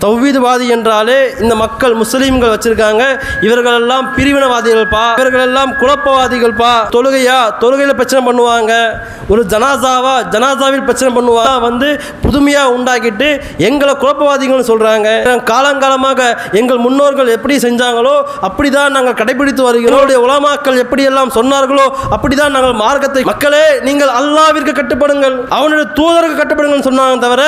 தௌஹீத்வாதி என்றாலே இந்த மக்கள் முஸ்லீம்கள் வச்சிருக்காங்க, இவர்களெல்லாம் பிரிவினவாதிகள்பா, இவர்களெல்லாம் குழப்பவாதிகள்பா. தொழுகையில் பிரச்சனை பண்ணுவாங்க, ஒரு ஜனாசாவில் பிரச்சனை பண்ணுவாங்க, புதுமையாக உண்டாக்கிட்டு எங்களை குழப்பவாதிகள்னு சொல்கிறாங்க. காலங்காலமாக எங்கள் முன்னோர்கள் எப்படி செஞ்சாங்களோ அப்படி தான் நாங்கள் கடைபிடித்து வருகிறோம். உலமாக்கள் எப்படியெல்லாம் சொன்னார்களோ அப்படி தான் நாங்கள் மார்க்கத்தை, மக்களே நீங்கள் அல்லாஹ்விற்கு கட்டுப்படுங்கள், அவனுடைய தூதருக்கு கட்டுப்படுங்கள் சொன்னாங்க தவிர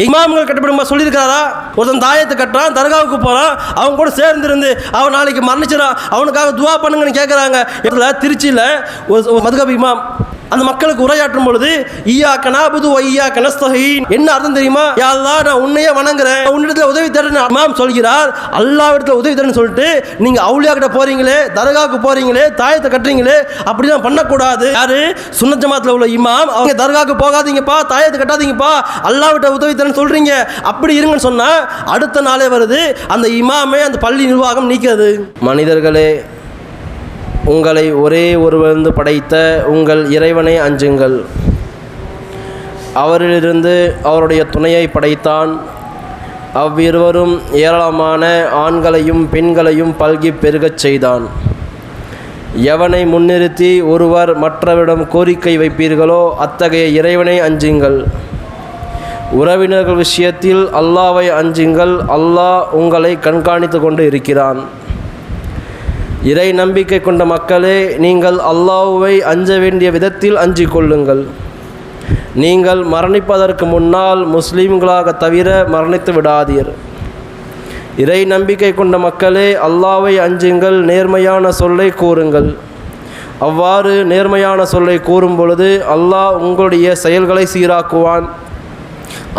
இமாம்கள் கட்டுப்படுமா சொல்லியிருக்காரா? ஒருத்தன் தாயத்தை கட்டுறான், தர்காவுக்கு போறான், அவங்க கூட சேர்ந்திருந்து அவன் நாளைக்கு மரணிச்சிடான், அவனுக்காக துவா பண்ணுங்கன்னு கேட்குறாங்க. திருச்சியில் ஒரு மதுஹப் இமாம் அந்த மக்களுக்கு உரையாற்றும் பொழுது இய்யாக நஅபுது வ இய்யாக நஸ்தஈன் என்ன அர்த்தம் தெரியுமா? யா அல்லாஹ் நான் உன்னையே வணங்குறேன், உன்னிடத்தில் உதவி தேடுறேன். இமாம் சொல்கிறார், அல்லாஹ்விடத்தில் உதவி தேடுன்னு சொல்லிட்டு நீங்க அவுலியா கிட்ட போறீங்களே, தர்காவுக்கு போறீங்களே, தாயத்தை கட்டுறீங்களே, அப்படிலாம் பண்ணக்கூடாது. யாரு? சுன்னத் ஜமாத்தில் உள்ள இமாம். அவங்க தர்காவுக்கு போகாதீங்கப்பா, தாயத்தை கட்டாதீங்கப்பா, அல்லாஹ்விட்ட உதவி தேடுன்னு சொல்றீங்க, அப்படி இருங்கன்னு சொன்னா அடுத்த நாளே வருது அந்த இமாமே அந்த பள்ளி நிர்வாகம் நீக்கிறது. மனிதர்களே, உங்களை ஒரே ஒருவருந்து படைத்த உங்கள் இறைவனை அஞ்சுங்கள். அவரிலிருந்து அவருடைய துணையை படைத்தான். அவ்விருவரும் ஏராளமான ஆண்களையும் பெண்களையும் பல்கி பெருகச் செய்தான். எவனை முன்னிறுத்தி ஒருவர் மற்றவரிடம் கோரிக்கை வைப்பீர்களோ அத்தகைய இறைவனை அஞ்சுங்கள். உறவினர்கள் விஷயத்தில் அல்லாஹ்வை அஞ்சுங்கள், அல்லாஹ் உங்களை கண்காணித்து கொண்டு இருக்கிறான். இறை நம்பிக்கை கொண்ட மக்களே, நீங்கள் அல்லாஹ்வை அஞ்ச வேண்டிய விதத்தில் அஞ்சிக் கொள்ளுங்கள். நீங்கள் மரணிப்பதற்கு முன்னால் முஸ்லீம்களாக தவிர மரணித்து விடாதீர். இறை நம்பிக்கை கொண்ட மக்களே, அல்லாஹ்வை அஞ்சுங்கள், நேர்மையான சொல்லை கூறுங்கள். அவ்வாறு நேர்மையான சொல்லை கூறும் பொழுது அல்லாஹ் உங்களுடைய செயல்களை சீராக்குவான்,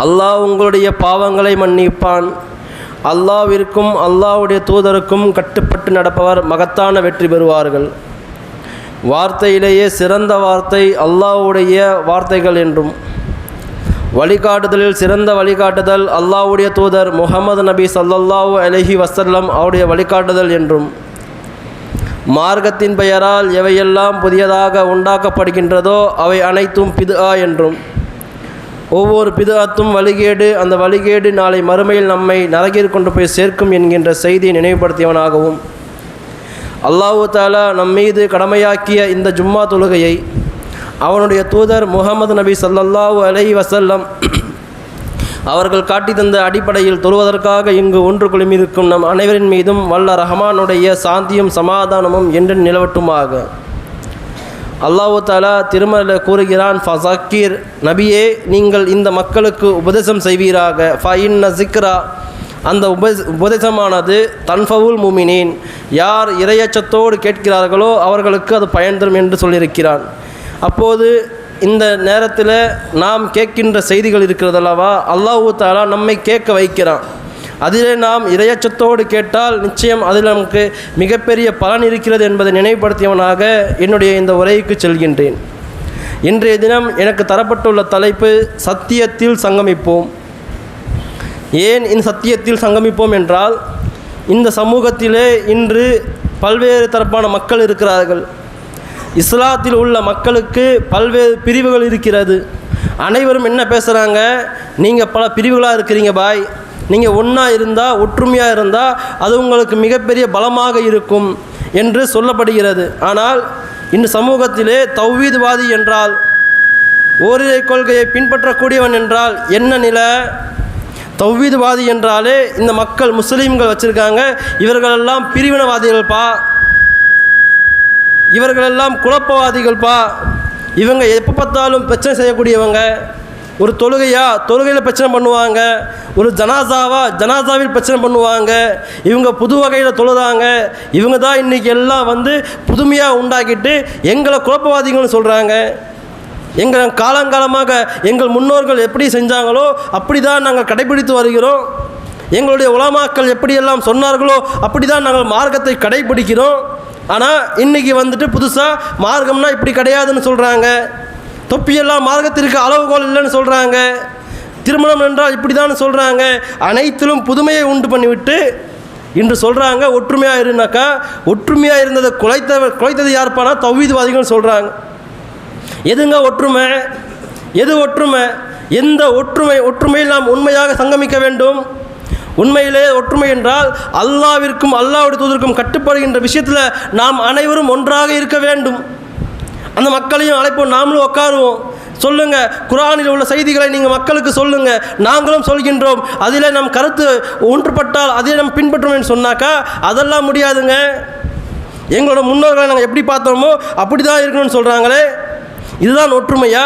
அல்லாஹ் உங்களுடைய பாவங்களை மன்னிப்பான். அல்லாஹ்விற்கும் அல்லாஹ்வுடைய தூதருக்கும் கட்டுப்பட்டு நடப்பவர் மகத்தான வெற்றி பெறுவார்கள். வார்த்தையிலேயே சிறந்த வார்த்தை அல்லாஹ்வுடைய வார்த்தைகள் என்றும், வழிகாட்டுதலில் சிறந்த வழிகாட்டுதல் அல்லாஹ்வுடைய தூதர் முஹம்மது நபி ஸல்லல்லாஹு அலைஹி வஸல்லம் அவருடைய வழிகாட்டுதல் என்றும், மார்க்கத்தின் பெயரால் எவையெல்லாம் புதியதாக உண்டாக்கப்படுகின்றதோ அவை அனைத்தும் பித்ஆ என்றும், ஒவ்வொரு பிதஅத்தும் வழிகேடு, அந்த வழிகேடு நாளை மறுமையில் நம்மை நரகில் கொண்டு போய் சேர்க்கும் என்கின்ற செய்தியை நினைவுபடுத்தியவனாகவும், அல்லாஹ் தஆலா நம் மீது கடமையாக்கிய இந்த ஜும்மா தொழுகையை அவனுடைய தூதர் முஹம்மது நபி ஸல்லல்லாஹு அலைஹி வஸல்லம் அவர்கள் காட்டி தந்த அடிப்படையில் தொழுவதற்காக இங்கு ஒன்று குழுமியிருக்கும் நம் அனைவரின் மீதும் வல்ல ரஹ்மானுடைய சாந்தியும் சமாதானமும் என்று நிலவட்டுமாக. அல்லாஹ் தஆலா திருமறையில் கூறுகிறான், ஃபஸக்கீர், நபியே நீங்கள் இந்த மக்களுக்கு உபதேசம் செய்வீராக. ஃபஇன்ன ஸிக்ரா, அந்த உபதேசமானது தன்ஃபவுல் முஃமினீன், யார் இறையச்சத்தோடு கேட்கிறார்களோ அவர்களுக்கு அது பயன் தரும் என்று சொல்லியிருக்கிறான். அப்போது இந்த நேரத்தில் நாம் கேட்கின்ற செய்திகள் இருக்கிறதல்லவா, அல்லாஹ் தஆலா நம்மை கேட்க வைக்கிறான். அதிலே நாம் இறையச்சத்தோடு கேட்டால் நிச்சயம் அதில் நமக்கு மிகப்பெரிய பலன் இருக்கிறது என்பதை நினைவுபடுத்தியவனாக என்னுடைய இந்த உரைக்கு செல்கின்றேன். இன்றைய தினம் எனக்கு தரப்பட்டுள்ள தலைப்பு சத்தியத்தில் சங்கமிப்போம். ஏன் இந்த சத்தியத்தில் சங்கமிப்போம் என்றால், இந்த சமூகத்திலே இன்று பல்வேறு தரப்பான மக்கள் இருக்கிறார்கள். இஸ்லாத்தில் உள்ள மக்களுக்கு பல்வேறு பிரிவுகள் இருக்கிறது. அனைவரும் என்ன பேசுகிறாங்க, நீங்கள் பல பிரிவுகளாக இருக்கிறீங்க பாய், நீங்கள் ஒன்றா இருந்தால், ஒற்றுமையாக இருந்தால் அது உங்களுக்கு மிகப்பெரிய பலமாக இருக்கும் என்று சொல்லப்படுகிறது. ஆனால் இந்த சமூகத்திலே தௌஹீத்வாதி என்றால், ஓரிரை கொள்கையை பின்பற்றக்கூடியவன் என்றால் என்ன நிலை? தௌஹீத்வாதி என்றாலே இந்த மக்கள் முஸ்லீம்கள் வச்சுருக்காங்க, இவர்களெல்லாம் பிரிவினவாதிகள்பா, இவர்களெல்லாம் குழப்பவாதிகள்பா, இவங்க எப்போ பார்த்தாலும் பிரச்சனை செய்யக்கூடியவங்க. ஒரு தொழுகையில் பிரச்சனை பண்ணுவாங்க, ஒரு ஜனாசாவில் பிரச்சனை பண்ணுவாங்க, இவங்க புது வகையில் தொழுதாங்க, இவங்க தான் இன்றைக்கி எல்லாம் புதுமையாக உண்டாக்கிட்டு எங்களை குழப்பவாதிகள்னு சொல்கிறாங்க. எங்கள் காலங்காலமாக எங்கள் முன்னோர்கள் எப்படி செஞ்சாங்களோ அப்படி தான் நாங்கள் கடைபிடித்து வருகிறோம். எங்களுடைய உலமாக்கள் எப்படியெல்லாம் சொன்னார்களோ அப்படி தான் நாங்கள் மார்க்கத்தை கடைபிடிக்கிறோம். ஆனால் இன்றைக்கி புதுசாக மார்க்கம்னா இப்படி கிடையாதுன்னு சொல்கிறாங்க. தொப்பியெல்லாம் மார்க்கத்திற்கு அளவுகோல் இல்லைன்னு சொல்கிறாங்க. திருமணம் என்றால் இப்படி தான் சொல்கிறாங்க. அனைத்திலும் புதுமையை உண்டு பண்ணிவிட்டு இன்று சொல்கிறாங்க ஒற்றுமையாக இருந்தாக்கா, ஒற்றுமையாக இருந்ததை குலைத்தது யார்ப்பானா தௌஹீத்வாதிகள் சொல்கிறாங்க. எதுங்க ஒற்றுமை? எது ஒற்றுமை? எந்த ஒற்றுமையில் நாம் உண்மையாக சங்கமிக்க வேண்டும்? உண்மையிலே ஒற்றுமை என்றால் அல்லாவிற்கும் அல்லாஹ்வுடைய தூதருக்கும் கட்டுப்படுகின்ற விஷயத்தில் நாம் அனைவரும் ஒன்றாக இருக்க வேண்டும். அந்த மக்களையும் அழைப்போம், நாமளும் உட்காருவோம், சொல்லுங்கள், குர்ஆனில் உள்ள செய்திகளை நீங்கள் மக்களுக்கு சொல்லுங்கள், நாங்களும் சொல்கின்றோம், அதில் நம் கருத்து ஒன்றுபட்டால் அதை நம்ம பின்பற்றுவோம்னு சொன்னாக்கா அதெல்லாம் முடியாதுங்க. எங்களோட முன்னோர்களை நாங்கள் எப்படி பார்த்தோமோ அப்படி தான் இருக்கணும்னு சொல்கிறாங்களே, இதுதான் ஒற்றுமையா?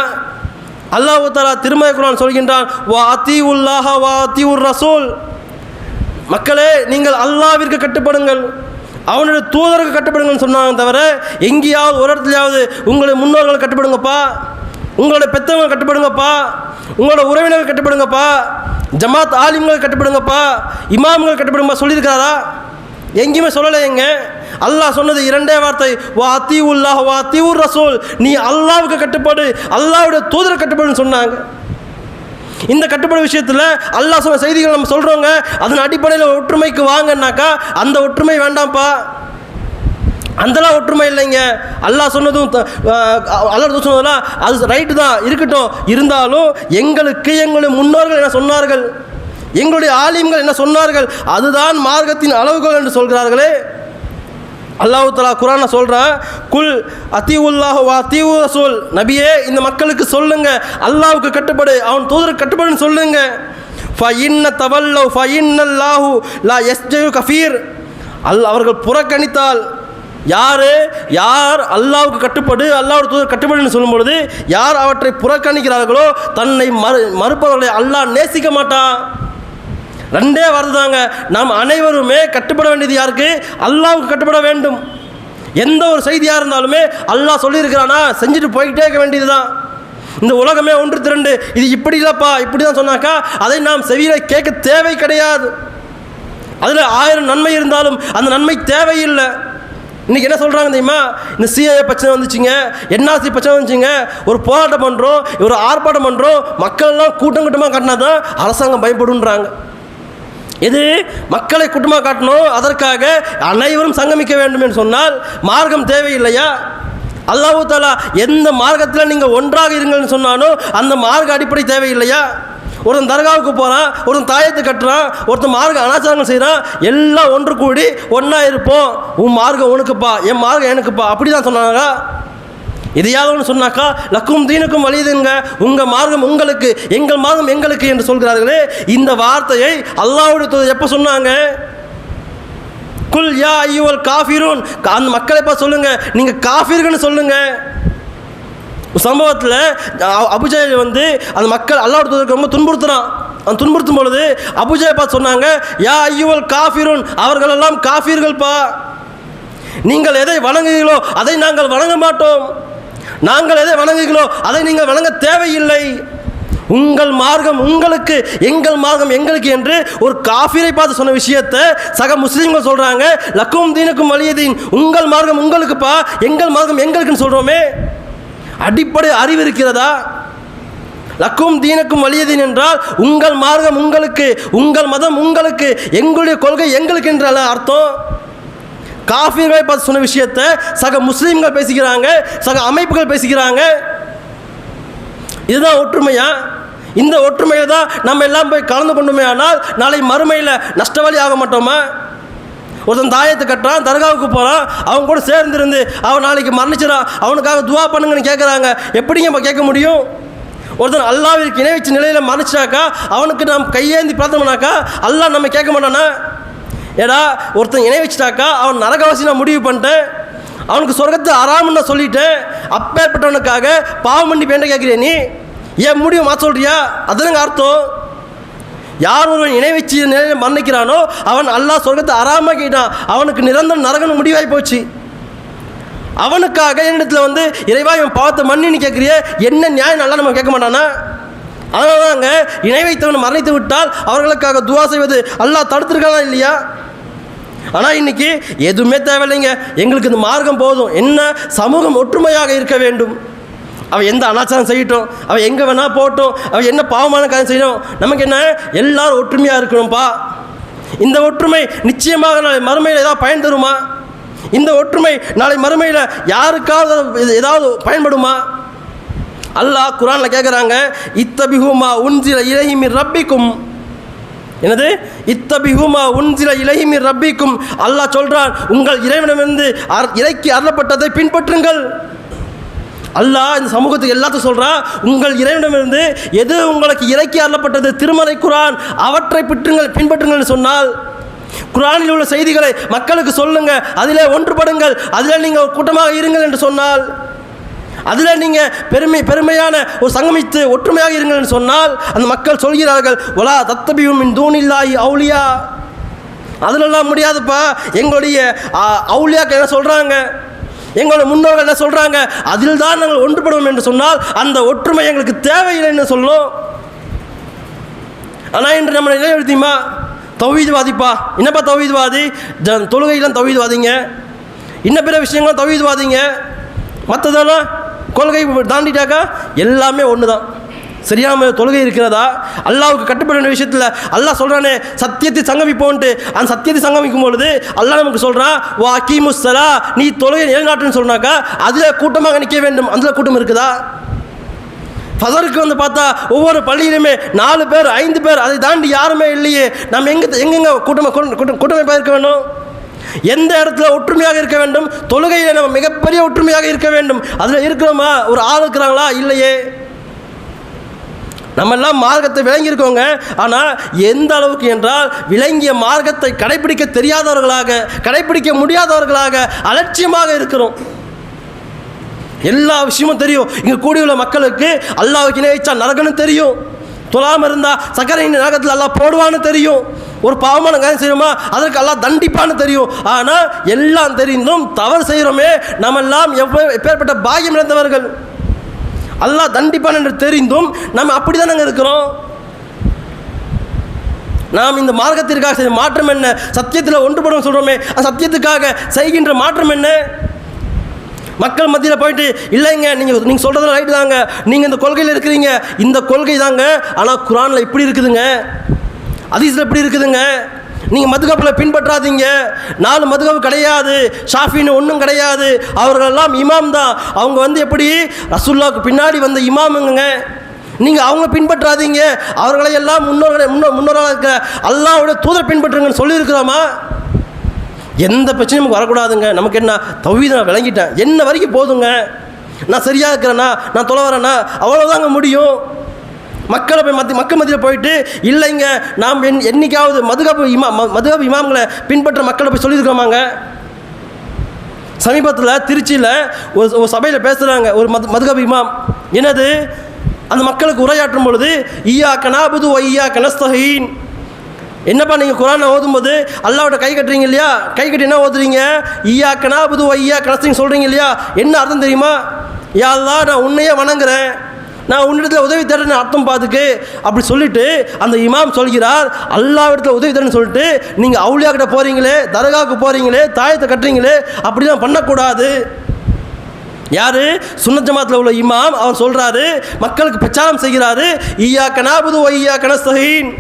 அல்லாஹ் தஆலா திருமறை குர்ஆன் சொல்கின்றான், வா அத்தீஉல்லாஹ வா அத்தீஉர் ரசூல், மக்களே நீங்கள் அல்லாஹ்விற்கு கட்டுப்படுங்கள், அவனுடைய தூதருக்கு கட்டுப்படுங்கன்னு சொன்னாங்க. தவிர எங்கேயாவது ஒரு இடத்துலையாவது உங்களுடைய முன்னோர்கள் கட்டுப்படுங்கப்பா, உங்களுடைய பெற்றவங்க கட்டுப்படுங்கப்பா, உங்களோட உறவினர்கள் கட்டுப்படுங்கப்பா, ஜமாத் ஆலிம்கள் கட்டுப்படுங்கப்பா, இமாம்கள் கட்டுப்படுங்கப்பா சொல்லியிருக்காரா? எங்கேயுமே சொல்லலைங்க. அல்லாஹ் சொன்னது இரண்டே வார்த்தை, வா அத்தீஉல்லாஹ் வா அத்தீஉர் ரசூல், நீ அல்லாஹ்வுக்கு கட்டுப்படு, அல்லாஹ்வுடைய தூதருக்கு கட்டுப்படுன்னு சொன்னாங்க. இந்த கட்டுப்பாடு விஷயத்தில் அல்லாஹ் சொன்ன செய்திகள் நம்ம சொல்கிறோங்க, அதன் அடிப்படையில் ஒற்றுமைக்கு வாங்கன்னாக்கா அந்த ஒற்றுமை வேண்டாம்ப்பா, அந்தலாம் ஒற்றுமை இல்லைங்க. அல்லாஹ் சொன்னதும் அல்லாஹ் சொன்னதெல்லாம் அது ரைட்டு தான் இருக்கட்டும், இருந்தாலும் எங்களுக்கு எங்களுடைய முன்னோர்கள் என்ன சொன்னார்கள், எங்களுடைய ஆலிம்கள் என்ன சொன்னார்கள், அதுதான் மார்க்கத்தின் அளவுகோல் என்று சொல்கிறார்களே. அல்லாஹ் தஆலா குர்ஆன்ல சொல்றான், குல் அத்தீஉல்லாஹ வ அத்தீஉர் ரசூல், நபியே இந்த மக்களுக்கு சொல்லுங்க, அல்லாஹ்வுக்கு கட்டுப்படு, அவன் தூதருக்கு கட்டுப்படுன்னு சொல்லுங்க. ஃபஇன்ன தவல்லவ் ஃபஇன்னல்லாஹு லா யஸ்ஜு கஃபீர், அவர்கள் புறக்கணித்தால், யார் அல்லாஹ்வுக்கு கட்டுப்படு அல்லாஹ்வுடைய தூதருக்கு கட்டுப்படுன்னு சொல்லும் பொழுது யார் அவற்றை புறக்கணிக்கிறார்களோ தன்னை மறுப்பவர்களை அல்லாஹ் நேசிக்க மாட்டான். ரெண்டே வருதாங்க. நாம் அனைவருமே கட்டுப்பட வேண்டியது யாருக்கு? அல்லாஹ்வுக்கு கட்டுப்பட வேண்டும். எந்த ஒரு செய்தியாக இருந்தாலுமே அல்லாஹ் சொல்லியிருக்கிறானா செஞ்சுட்டு போய்கிட்டே இருக்க வேண்டியது தான். இந்த உலகமே ஒன்று திரண்டு இது இப்படி இல்லைப்பா இப்படி தான் சொன்னாக்கா அதை நாம் செவியில கேட்க தேவை கிடையாது. அதில் 1000 நன்மை இருந்தாலும் அந்த நன்மை தேவையில்லை. இன்றைக்கி என்ன சொல்கிறாங்க தெரியுமா? இந்த சிஏஏ பிரச்சனை வந்துச்சுங்க, என்ஆர்சி பிரச்சனை வந்துச்சுங்க, ஒரு போராட்டம் பண்ணுறோம், ஒரு ஆர்ப்பாட்டம் பண்ணுறோம், மக்கள் எல்லாம் கூட்டம் கூட்டமாக காட்டினா தான் அரசாங்கம் பயப்படுன்றாங்க. இது மக்களை கூட்டமாக காட்டணும், அதற்காக அனைவரும் சங்கமிக்க வேண்டும் என்று சொன்னால் மார்க்கம் தேவையில்லையா? அல்லாஹ் தஆலா எந்த மார்க்கத்தில் நீங்கள் ஒன்றாக இருங்கள்னு சொன்னானோ அந்த மார்க்க அடிப்படை தேவையில்லையா? ஒருத்தன் தர்காவுக்கு போகிறான், ஒருத்தன் தாயத்தை கட்டுறான், ஒருத்தன் மார்க்க அனாச்சாரங்கள் செய்கிறான், எல்லாம் ஒன்று கூடி ஒன்றா இருப்போம், உன் மார்க்கம் உனக்குப்பா என் மார்க்கம் எனக்குப்பா அப்படி தான் சொன்னாங்க. இதையாவது ஒன்று சொன்னாக்கா லக்கும் தீனுக்கும் வலியுதுங்க, உங்கள் மார்க்கம் உங்களுக்கு எங்கள் மார்க்கம் எங்களுக்கு என்று சொல்கிறார்களே, இந்த வார்த்தையை அல்லாஹ்வுடைய தூதர் எப்போ சொன்னாங்க? குல் யா அய்யுல் காஃபிரூன், அந்த மக்களை பார்த்து சொல்லுங்க நீங்கள் காஃபிர்கள்னு சொல்லுங்க. சம்பவத்தில் அபுஜஹல் அந்த மக்கள் அல்லாஹ்வுடைய தூதருக்கு ரொம்ப துன்புறுத்துறான். அந்த துன்புறுத்தும் பொழுது அபுஜஹல் பார்த்து சொன்னாங்க, யா அய்யுல் காஃபிரூன், அவர்களெல்லாம் காஃபிர்கள்ப்பா, நீங்கள் எதை வணங்குகிறீர்களோ அதை நாங்கள் வணங்க மாட்டோம், நாங்கள் எதை வணங்குகிறோம் அதை நீங்கள் வணங்க தேவையில்லை, உங்கள் மார்க்கம் உங்களுக்கு எங்கள் மார்க்கம் எங்களுக்கு என்று ஒரு காஃபிரை பார்த்து சொன்ன விஷயத்தை சக முஸ்லீம்கள் சொல்கிறாங்க. லக்கும் தீனுக்கும் வலியதீன், உங்கள் மார்க்கம் உங்களுக்குப்பா எங்கள் மார்க்கம் எங்களுக்குன்னு சொல்கிறோமே, அடிப்படை அறிவு இருக்கிறதா? லக்கும் தீனுக்கும் வலியதீன் என்றால் உங்கள் மார்க்கம் உங்களுக்கு, உங்கள் மதம் உங்களுக்கு, எங்களுடைய கொள்கை எங்களுக்கு என்றால அர்த்தம். காஃபிர்களை பார்த்து சொன்ன விஷயத்தை சக முஸ்லீம்கள் பேசிக்கிறாங்க, சக அமைப்புகள் பேசிக்கிறாங்க. இதுதான் ஒற்றுமையா? இந்த ஒற்றுமையை தான் நம்ம எல்லாம் போய் கலந்து கொண்டோமே ஆனால் நாளை மறுமையில் நஷ்டவாளி ஆக மாட்டோமா? ஒருத்தன் தாயத்தை கட்டுறான், தர்காவுக்கு போகிறான், அவங்க கூட சேர்ந்துருந்து அவன் நாளைக்கு மரணிச்சிடான், அவனுக்காக துவா பண்ணுங்கன்னு கேட்குறாங்க. எப்படிங்க நம்ம கேட்க முடியும்? ஒருத்தன் அல்லாஹ்விற்கு இணை வச்ச நிலையில் மரணிச்சினாக்கா அவனுக்கு நாம் கையேந்தி பிரார்த்தனைனாக்கா அல்லாஹ் நம்ம கேட்க மாட்டானா? ஏடா ஒருத்தன் இணை வச்சுட்டாக்கா அவன் நரகவாசி நான் முடிவு பண்ணிட்டேன், அவனுக்கு சொர்க்கத்தை அறாமன்னு நான் சொல்லிட்டேன், அப்பேற்பட்டவனுக்காக பாவம் பண்ணி பேண்ட கேட்குறியா நீ? ஏன் முடிவு மாற்ற சொல்றியா? அதுதாங்க அர்த்தம். யார் ஒருவன் இணை வச்சு நிலையில் மரணிக்கிறானோ அவன் அல்லாஹ் சொர்க்கத்தை அறாமாக்கிட்டான், அவனுக்கு நிரந்தர நரகன்னு முடிவாகி போச்சு. அவனுக்காக என்னிடத்தில் இறைவா இவன் பாவத்தை மன்னின்னு கேட்குறிய, என்ன நியாயம் நல்லா நம்ம கேட்க மாட்டானா? அதனால தாங்க இணை வைத்தவன் மரணித்து விட்டால் அவர்களுக்காக துவா செய்வது அல்லாஹ் தடுத்துருக்கானா இல்லையா? ஆனால் இன்றைக்கி எதுவுமே தேவையில்லைங்க, எங்களுக்கு இந்த மார்க்கம் போதும். என்ன சமூகம் ஒற்றுமையாக இருக்க வேண்டும், அவன் எந்த அனாச்சாரம் செய்யட்டும், அவன் எங்கே வேணால் போகட்டும், அவன் என்ன பாவமான காரியம் செய்யணும், நமக்கு என்ன எல்லாரும் ஒற்றுமையாக இருக்கணும்ப்பா. இந்த ஒற்றுமை நிச்சயமாக நாளை மறுமையில் ஏதாவது பயன் தருமா? இந்த ஒற்றுமை நாளை மறுமையில் யாருக்காவது ஏதாவது பயன்படுமா? அல்லாஹ் குர்ஆனில் கேட்குறாங்க, இத்தபிஹுமா உன்சில இலைஹி மின் ரப்பிக்கும், என்னது? இத்தபிஹுமா உன்சில இலைஹி மிர் ரப்பிக்கும். அல்லாஹ் சொல்றான், உங்கள் இறைவனிடமிருந்து இறைக்கு அருளப்பட்டதை பின்பற்றுங்கள். அல்லாஹ் இந்த சமூகத்துக்கு எல்லாத்தையும் சொல்கிறான், உங்கள் இறைவனிடமிருந்து எது உங்களுக்கு இறைக்கி அருளப்பட்டது, திருமறை குர்ஆன், அவற்றை பின்பற்றுங்கள் சொன்னால், குர்ஆனில் உள்ள செய்திகளை மக்களுக்கு சொல்லுங்க, அதிலே ஒன்றுபடுங்கள், அதில் நீங்கள் கூட்டமாக இருங்கள் என்று சொன்னால், அதில் நீங்கள் பெருமையான ஒரு சங்கமித்து ஒற்றுமையாக இருங்கள் என்று சொன்னால், அந்த மக்கள் சொல்கிறார்கள், வலா தத்தபியும் மின் தூனில்லாஹி அவுலியா. அதிலெல்லாம் முடியாதுப்பா, எங்களுடைய அவுலியாக்கள் என்ன சொல்கிறாங்க, எங்களோட முன்னோர்கள் என்ன சொல்கிறாங்க, அதில் தான் நாங்கள் ஒன்றுபடுவோம் என்று சொன்னால் அந்த ஒற்றுமை எங்களுக்கு தேவையில்லைன்னு சொல்லணும். ஆனால் இன்று நம்ம என்ன எழுதியுமா, தௌஹீத்வாதிப்பா. என்னப்பா தௌஹீத்வாதி? தொழுகையெல்லாம் தௌஹீத்வாதிங்க, இன்னும் பிற விஷயங்களும் தௌஹீத்வாதிங்க, மற்றதெல்லாம் கொள்கை தாண்டிட்டாக்கா எல்லாமே ஒன்று தான். சரியான தொழுகை இருக்கிறதா? அல்லாவுக்கு கட்டுப்பட விஷயத்தில் அல்லாஹ் சொல்கிறானே, சத்தியத்தை சங்கமிப்போன்ட்டு. அந்த சத்தியத்தை சங்கமிக்கும் பொழுது அல்லாஹ் நமக்கு சொல்கிறான், வா அகீமுஸ்ஸலா, நீ தொழுகை நிலைநாட்டுன்னு சொன்னாக்கா அதில் கூட்டமாக நிற்க வேண்டும். அதில் கூட்டம் இருக்குதா? ஃபஜருக்கு வந்து பார்த்தா ஒவ்வொரு பள்ளியிலுமே 4 பேர் 5 பேர், அதை தாண்டி யாருமே இல்லையே. நம்ம எங்கெங்க கூட்டமைப்பாக இருக்க வேண்டும்? எந்த இடத்துல ஒற்றுமையாக இருக்க வேண்டும்? தொழுகையில் நம்ம மிகப்பெரிய ஒற்றுமையாக இருக்க வேண்டும். அதில் இருக்கிறோமா? ஒரு ஆள் இருக்கிறாங்களா? இல்லையே. நம்ம எல்லாம் மார்க்கத்தை விளங்கியிருக்கோங்க, ஆனால் எந்த அளவுக்கு என்றால் விளங்கிய மார்க்கத்தை கடைபிடிக்க தெரியாதவர்களாக, கடைபிடிக்க முடியாதவர்களாக, அலட்சியமாக இருக்கிறோம். எல்லா விஷயமும் தெரியும். இங்கே கூடியுள்ள மக்களுக்கு அல்லாஹ்வுக்கு இணைச்சா நரகன்னு தெரியும், தொழாமல் இருந்தால் சக்கரை நரகத்தில் அல்லாஹ் போடுவான்னு தெரியும், ஒரு பாவமான காரியம் செய்யணுமா அதற்கு அல்லாஹ் தண்டிப்பான்னு தெரியும். ஆனால் எல்லாம் தெரிந்தும் தவறு செய்கிறோமே, நம்ம எல்லாம் எப்பேற்பட்ட பாக்கியம் இழந்தவர்கள். அல்லாஹ் தண்டிப்பான் என்று தெரிந்தும் நம்ம அப்படி தான் நாங்கள் இருக்கிறோம். நாம் இந்த மார்க்கத்திற்காக செய்த மாற்றம் என்ன? சத்தியத்தில் ஒன்றுபடும் சொல்கிறோமே, அந்த சத்தியத்துக்காக செய்கின்ற மாற்றம் என்ன? மக்கள் மத்தியில் போயிட்டு, இல்லைங்க நீங்கள் சொல்கிறது ரைட்டு தாங்க, நீங்கள் இந்த கொள்கையில் இருக்கிறீங்க, இந்த கொள்கை தாங்க, ஆனால் குர்ஆனில் இப்படி இருக்குதுங்க, ஹதீஸில் இப்படி இருக்குதுங்க, நீங்கள் மதுகப்பில் பின்பற்றாதீங்க. 4 மதுகப் கிடையாது, ஷாஃபின்னு ஒன்றும் கிடையாது, அவர்களெல்லாம் இமாம் தான். அவங்க வந்து எப்படி ரசூலுல்லாஹ்வுக்கு பின்னாடி வந்த இமாமுங்க, நீங்கள் அவங்க பின்பற்றாதீங்க, அவர்களை எல்லாம் முன்னோராக இருக்க அல்லாஹ்வுடைய தூதர் பின்பற்றுங்கன்னு சொல்லியிருக்கிறோமா? எந்த பிரச்சனையும் நமக்கு வரக்கூடாதுங்க. நமக்கு என்ன தௌஹீத் நான் விளங்கிட்டேன், என்ன வரைக்கும் போதுங்க, நான் சரியாக இருக்கிறேன்னா, நான் தொலை வரேன்னா, அவ்வளோதாங்க முடியும். மக்கள் மத்தியில் போயிட்டு, இல்லைங்க நாம் என்னைக்காவது மதுகப் இமாம்களை பின்பற்ற மக்களை போய் சொல்லியிருக்கிறோமாங்க? சமீபத்தில் திருச்சியில் ஒரு சபையில் பேசுகிறாங்க ஒரு மதுகப் இமாம். என்னது? அந்த மக்களுக்கு உரையாற்றும் பொழுது, ஈய்யாக நஅபுது வ ஈய்யாக நஸ்தஈன். என்னப்பா நீங்கள் குர்ஆனை ஓதும்போது அல்லாஹ்வோட கை கட்டுறீங்க இல்லையா, கை கட்டி என்ன ஓதுறீங்க? ஈய்யாக நஅபுது வ ஈய்யாக நஸ்தஈன் சொல்கிறீங்க இல்லையா, என்ன அர்த்தம் தெரியுமா? யா அல்லாஹ், நான் உன்னையே வணங்குறேன், நான் உன்னிடத்தில் உதவி தேடுறேன்னு அர்த்தம் பார்த்துக்கு. அப்படி சொல்லிட்டு அந்த இமாம் சொல்கிறார், அல்லாஹ்விடத்தில் உதவி தேடுன்னு சொல்லிட்டு நீங்கள் அவுலியாக்கிட்ட போகிறீங்களே, தர்காவுக்கு போகிறீங்களே, தாயத்தை கட்டுறீங்களே, அப்படிலாம் பண்ணக்கூடாது. யார்? சுன்னத் ஜமாத்தில் உள்ள இமாம். அவர் சொல்கிறாரு, மக்களுக்கு பிரச்சாரம் செய்கிறாரு, ஈய்யாக நஅபுது வ ஈய்யாக நஸ்தஈன்.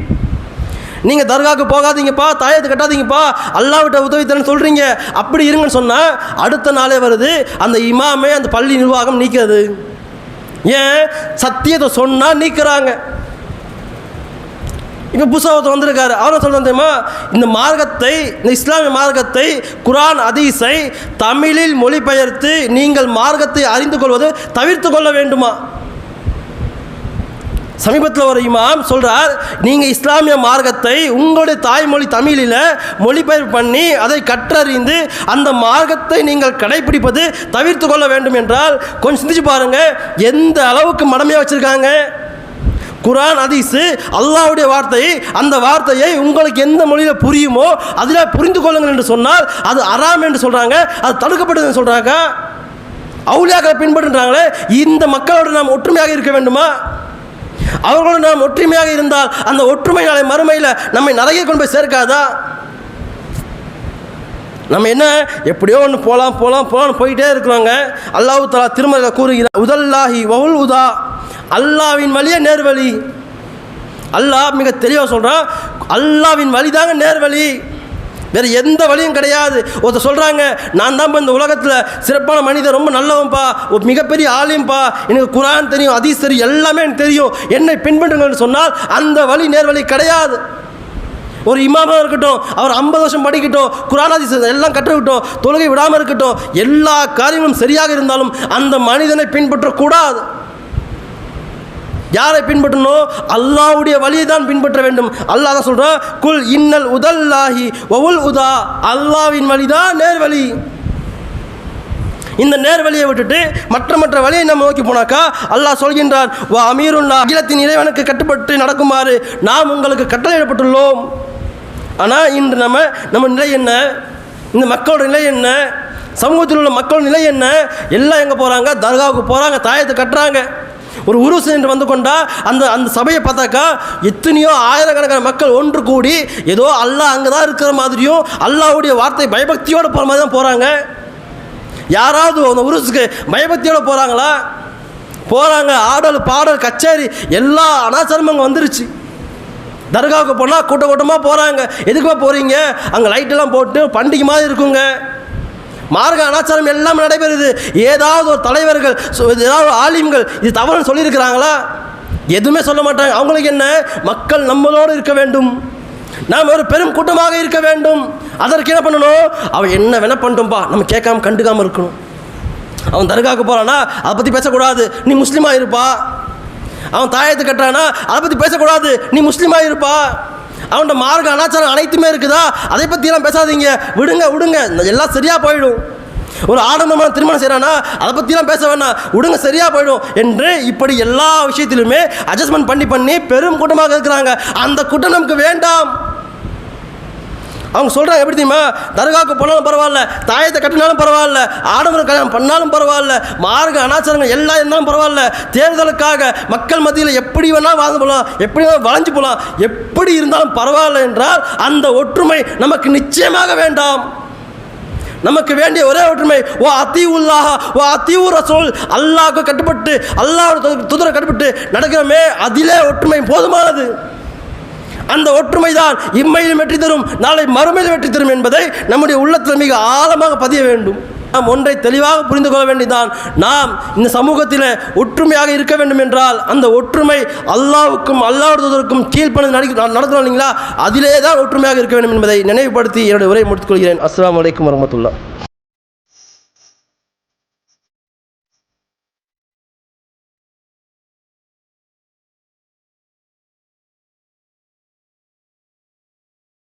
நீங்கள் தர்காவுக்கு போகாதீங்கப்பா, தாயத்தை கட்டாதீங்கப்பா, அல்லாஹ்விட்ட உதவி தேடுன்னு சொல்கிறீங்க, அப்படி இருங்கன்னு சொன்னால் அடுத்த நாளே வருது அந்த இமாமே அந்த பள்ளி நிர்வாகம் நீக்கிறது. ஏன்? சத்தியத்தை சொன்னால் நீக்கிறாங்க. இப்போ புத்தகத்தை வந்திருக்காரு, அவரை சொல்ல தெரியுமா, இந்த மார்க்கத்தை, இந்த இஸ்லாமிய மார்க்கத்தை, குர்ஆன் ஹதீஸை தமிழில் மொழிபெயர்த்து நீங்கள் மார்க்கத்தை அறிந்து கொள்வது தவிர்த்து கொள்ள வேண்டுமா? சமீபத்தில் ஒரு இமாம் சொல்கிறார், நீங்கள் இஸ்லாமிய மார்க்கத்தை உங்களுடைய தாய்மொழி தமிழில் மொழிபெயர்ப்பு பண்ணி அதை கற்றறிந்து அந்த மார்க்கத்தை நீங்கள் கடைபிடிப்பது தவிர்த்து கொள்ள வேண்டும் என்றால் கொஞ்சம் சிந்திச்சு பாருங்கள், எந்த அளவுக்கு மடமையாக வச்சுருக்காங்க. குர்ஆன் ஹதீஸு அல்லாஹ்வுடைய வார்த்தை, அந்த வார்த்தையை உங்களுக்கு எந்த மொழியில் புரியுமோ அதில் புரிந்து கொள்ளுங்கள் என்று சொன்னால் அது ஹராம் என்று சொல்கிறாங்க, அது தடுக்கப்பட்டதுன்னு சொல்கிறாங்க. அவுலியாக்களை பின்பற்றுறாங்களே, இந்த மக்களோடு நாம் ஒற்றுமையாக இருக்க வேண்டுமா? அவர்களோடு நாம் ஒற்றுமையாக இருந்தால் அந்த ஒற்றுமை நாளை மறுமையில் நம்மை நரகை கொண்டு போய் சேர்க்காதா? நம்ம என்ன எப்படியோ ஒன்று போகலாம் போயிட்டே இருக்கிறோங்க. அல்லாஹ் தஆலா திருமறையில் கூறுகிறார், உதல்லாஹி வஹுல் உதா, அல்லாஹ்வின் வழியே நேர்வழி. அல்லாஹ் மிக தெளிவாக சொல்கிறான், அல்லாஹ்வின் வழி தாங்க நேர்வழி, வேறு எந்த வழியும் கிடையாது. ஒருத்தர் சொல்கிறாங்க, நான் தான் இந்த உலகத்தில் சிறப்பான மனிதர், ரொம்ப நல்லவன்ப்பா, ஒரு மிகப்பெரிய ஆலிம்பா, எனக்கு குர்ஆன் தெரியும், ஹதீஸ் தெரியும், எல்லாமே எனக்கு தெரியும், என்னை பின்பற்றுங்கள்னு சொன்னால் அந்த வழி நேர்வழி கிடையாது. ஒரு இமாமாக இருக்கட்டும், அவர் 50 வருஷம் படிக்கட்டும், குர்ஆன் ஹதீஸ் எல்லாம் கற்றுக்கிட்டோம், தொழுகை விடாமல் இருக்கட்டும், எல்லா காரியங்களும் சரியாக இருந்தாலும் அந்த மனிதனை பின்பற்றக்கூடாது. யாரை பின்பற்றணும்? அல்லாஹ்வுடைய வழியை தான் பின்பற்ற வேண்டும். அல்லாஹ் தான் சொல்கிறான், குல் இன்னல் உதல்லாஹி வவுல் உதா, அல்லாஹ்வின் வழி தான் நேர்வழி. இந்த நேர்வழியை விட்டுட்டு மற்ற வழியை நம்ம நோக்கி போனாக்கா அல்லாஹ் சொல்கின்றான், வா அமீருல்லா, அகிலத்தின் இறைவனுக்கு கட்டுப்பட்டு நடக்குமாறு நாம் உங்களுக்கு கட்டளையிடப்பட்டுள்ளோம். ஆனால் இன்று நம்ம நிலை என்ன? இந்த மக்களோட நிலை என்ன? சமூகத்தில் உள்ள மக்களோட நிலை என்ன? எல்லாம் எங்கே போகிறாங்க? தர்காவுக்கு போகிறாங்க, தாயத்தை கட்டுறாங்க. ஒரு உருசு என்று வந்து கொண்டா அந்த சபையை பார்த்தாக்கா எத்தனையோ ஆயிரக்கணக்கான மக்கள் ஒன்று கூடி ஏதோ அல்லாஹ் அங்கே தான் இருக்கிற மாதிரியும் அல்லாஹ்வுடைய வார்த்தை பயபக்தியோடு போகிற மாதிரி தான் போகிறாங்க. யாராவது அந்த உருசுக்கு பயபக்தியோடு போகிறாங்களா? போகிறாங்க. ஆடல் பாடல் கச்சேரி எல்லா அனாச்சாரமும் அங்கே வந்துருச்சு. தர்காவுக்கு போனால் கூட்டமாக போகிறாங்க. எதுக்குமா போகிறீங்க? அங்கே லைட்டெல்லாம் போட்டு பண்டிகை மாதிரி இருக்குங்க. மார்க்க அனாச்சாரம் எல்லாம் நடைபெறுது. ஏதாவது ஒரு தலைவர்கள், ஏதாவது ஆலிம்கள் இது தவறுன்னு சொல்லியிருக்கிறாங்களா? எதுவுமே சொல்ல மாட்டாங்க. அவங்களுக்கு என்ன? மக்கள் நம்மளோடு இருக்க வேண்டும், நாம் ஒரு பெரும் கூட்டமாக இருக்க வேண்டும். அதற்கு என்ன பண்ணணும்? அவன் என்ன வேணா பண்ணிட்டோம்ப்பா, நம்ம கேட்காம கண்டுக்காமல் இருக்கணும். அவன் தர்காவுக்கு போகிறானா அதை பற்றி பேசக்கூடாது, நீ முஸ்லீமாக இருப்பா. அவன் தாயத்தை கட்டுறானா அதை பற்றி பேசக்கூடாது, நீ முஸ்லீமாக இருப்பா. அவன்கிட்ட மார்க்க அனாச்சாரம் அனைத்துமே இருக்குதா, அதை பற்றியெல்லாம் பேசாதீங்க, விடுங்க, எல்லாம் சரியாக போயிடும். ஒரு ஆடம்பரமான திருமணம் செய்கிறானா அதை பற்றிலாம் பேச வேணாம், விடுங்க சரியாக போயிடும் என்று இப்படி எல்லா விஷயத்திலுமே அட்ஜஸ்ட்மெண்ட் பண்ணி பெரும் கூட்டமாக இருக்கிறாங்க. அந்த கூட்டம் நமக்கு வேண்டாம். அவங்க சொல்கிறாங்க எப்படி தெரியுமா? தர்காவுக்கு போனாலும் பரவாயில்ல, தாயத்தை கட்டினாலும் பரவாயில்ல, ஆடம்பர கல்யாணம் பண்ணாலும் பரவாயில்ல, மார்க்க அனாச்சாரங்கள் எல்லாம் இருந்தாலும் பரவாயில்ல, தேர்தலுக்காக மக்கள் மத்தியில் எப்படி வேணால் வாழ்ந்து போகலாம், எப்படி வேணால் வளைஞ்சு போகலாம், எப்படி இருந்தாலும் பரவாயில்ல என்றால் அந்த ஒற்றுமை நமக்கு நிச்சயமாக வேண்டாம். நமக்கு வேண்டிய ஒரே ஒற்றுமை, ஓ அத்தீவுல்லாஹ் ஓ அத்தீவு ரசூல், அல்லாஹ்வுக்கு கட்டுப்பட்டு அல்லாஹ்வுடைய தூதரை கட்டுப்பட்டு நடக்கிறோமே, அதிலே ஒற்றுமை போதுமானது. அந்த ஒற்றுமை தான் இம்மையிலும் வெற்றி தரும், நாளை மறுமையில் வெற்றி தரும் என்பதை நம்முடைய உள்ளத்தில் மிக ஆழமாக பதிய வேண்டும். நாம் ஒன்றை தெளிவாக புரிந்து கொள்ள வேண்டியதான், நாம் இந்த சமூகத்தில் ஒற்றுமையாக இருக்க வேண்டும் என்றால் அந்த ஒற்றுமை அல்லாஹ்வுக்கும் அல்லாஹ்வுடைய தூதருக்கும் கீழ்ப்பணிந்து நடக்கிறோம் இல்லைங்களா, அதிலே தான் ஒற்றுமையாக இருக்க வேண்டும் என்பதை நினைவுபடுத்தி என்னுடைய உரையை முடித்துக் கொள்கிறேன். அஸ்ஸலாமு அலைக்கும் வரஹ்மத்துல்லாஹ்.